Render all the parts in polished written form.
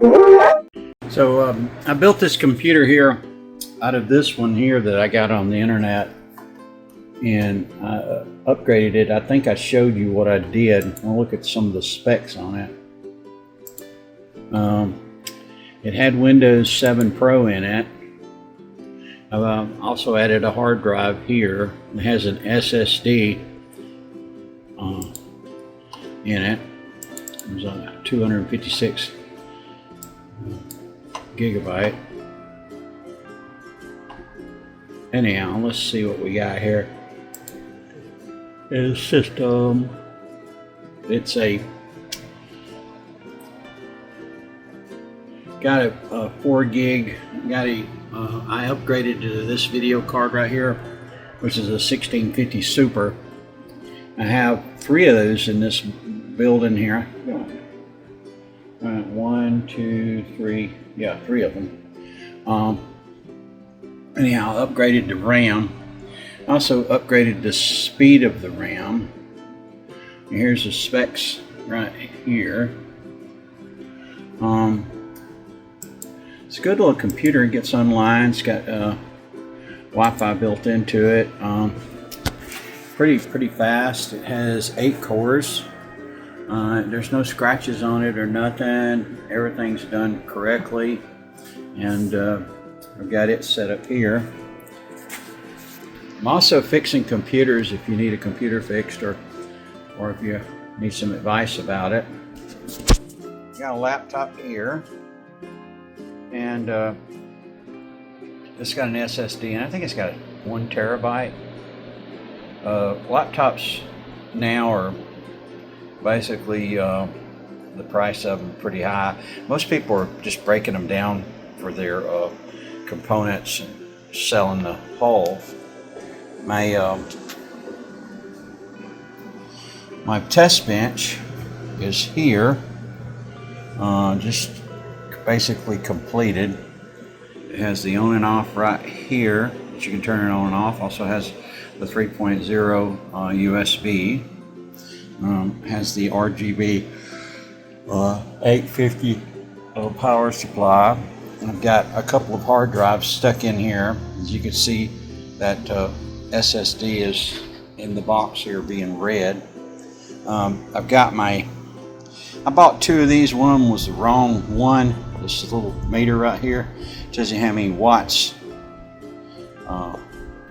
So I built this computer here out of this one here that I got on the internet, and I upgraded it. I think I showed you what I did. We'll look at some of the specs on it. It had Windows 7 Pro in it. I've also added a hard drive here. It has an SSD in it. It was on 256 gigabyte. Anyhow, let's see what we got here. Is system. It's got a 4 gig. I upgraded to this video card right here, which is a 1650 Super. I have 3 of those in this building here. 1, 2, 3. Yeah, 3 of them. Anyhow, upgraded the RAM. Also upgraded the speed of the RAM. And here's the specs right here. It's a good little computer. It gets online. It's got Wi-Fi built into it. Pretty fast. It has 8 cores. There's no scratches on it or nothing. Everything's done correctly, and I've got it set up here. I'm also fixing computers if you need a computer fixed, or if you need some advice about it. Got a laptop here, and it's got an SSD, and I think it's got 1 terabyte. Laptops now are basically the price of them pretty high. Most people are just breaking them down for their components and selling the whole. My test bench is here, just basically completed. It has the on and off right here that you can turn it on and off. Also has the 3.0 USB. Has the RGB 850 power supply. I've got a couple of hard drives stuck in here. As you can see, that SSD is in the box here being read. I've got I bought 2 of these. One was the wrong one. This little meter right here tells you how many watts the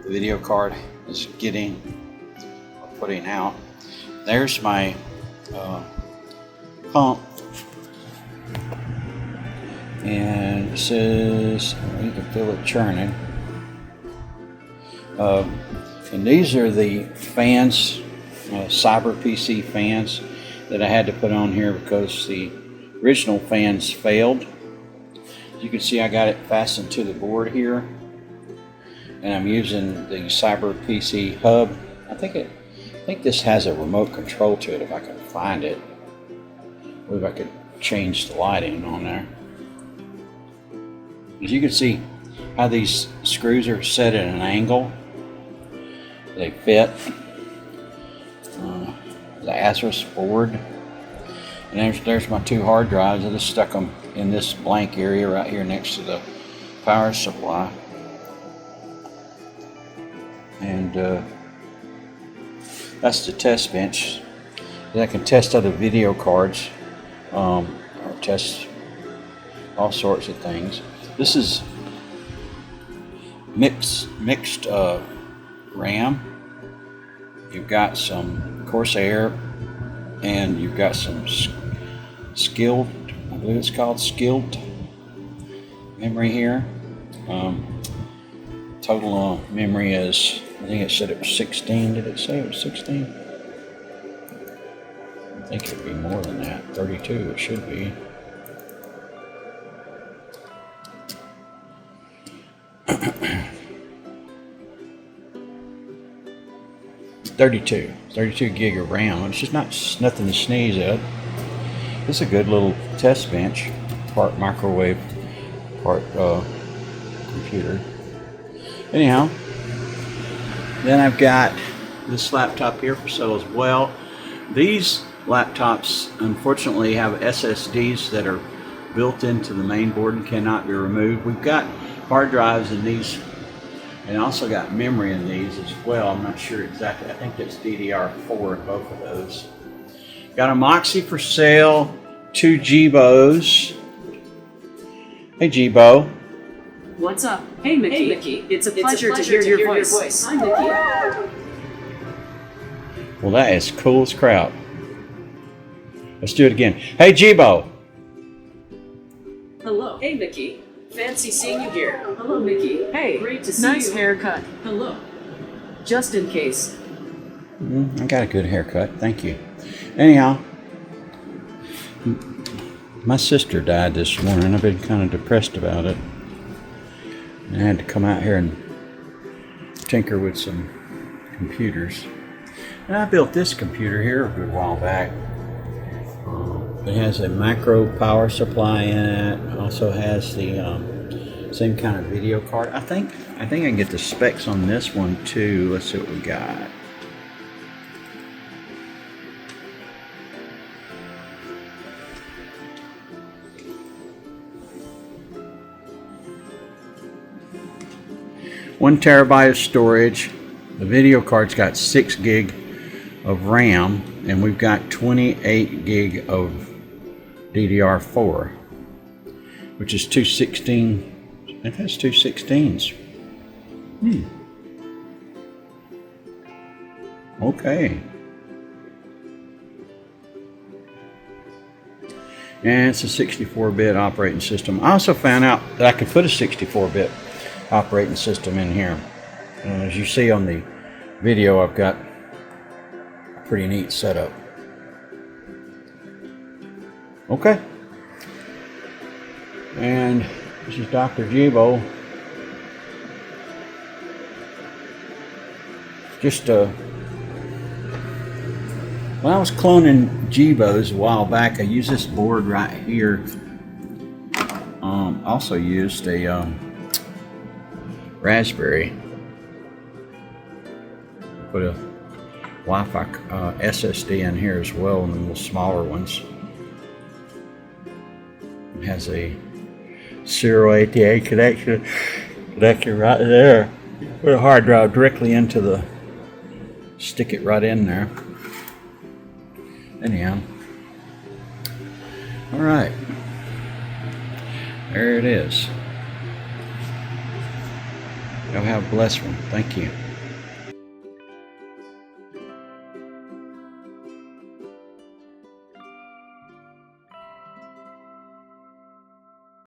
video card is getting or putting out. There's my pump, and it says you can feel it churning. And these are the fans, Cyber PC fans that I had to put on here because the original fans failed. As you can see, I got it fastened to the board here, and I'm using the Cyber PC hub. I think this has a remote control to it if I can find it. Maybe I could change the lighting on there. As you can see how these screws are set at an angle. They fit the Asus board. And there's my 2 hard drives. I just stuck them in this blank area right here next to the power supply. And that's the test bench. I can test other video cards, or test all sorts of things. This is mixed RAM. You've got some Corsair, and you've got some skilled, I believe it's called skilled memory here. Total memory is, I think it said it was 16. Did it say it was 16? I think it would be more than that. 32 it should be. $32 gig of RAM. It's just nothing to sneeze at. It's a good little test bench, part microwave, part computer. Anyhow, then I've got this laptop here for sale as well. These laptops unfortunately have SSDs that are built into the main board and cannot be removed. We've got hard drives in these, and also got memory in these as well. I'm not sure exactly. I think that's DDR4 in both of those. Got a Moxie for sale, 2 Jibos. Hey Jibo. What's up? Hey Mickey. It's a pleasure to hear your voice. Hi Mickey. Well, that is cool as crap. Let's do it again. Hey Jibo. Hello. Hey Mickey. Fancy seeing you here. Hello Mickey. Hey. Great to see you. Nice haircut. Hello. Just in case. I got a good haircut. Thank you. Anyhow, my sister died this morning. I've been kind of depressed about it. I had to come out here and tinker with some computers. And I built this computer here a good while back. It has a macro power supply in it. It also has the same kind of video card. I think I can get the specs on this one too. Let's see what we got. One terabyte of storage. The video card's got 6 gig of RAM, and we've got 28 gig of DDR4, which is 216. It has 216s. Okay. And it's a 64-bit operating system. I also found out that I could put a 64-bit operating system in here. As you see on the video, I've got a pretty neat setup. Okay. And this is Dr. Jibo. Just when I was cloning Jibos a while back, I used this board right here. Also used a Raspberry. Put a Wi-Fi SSD in here as well, and the little smaller ones. It has a serial ATA connection right there. Put a hard drive directly into the, stick it right in there. Anyhow, all right, there it is. Y'all have a blessed one. Thank you.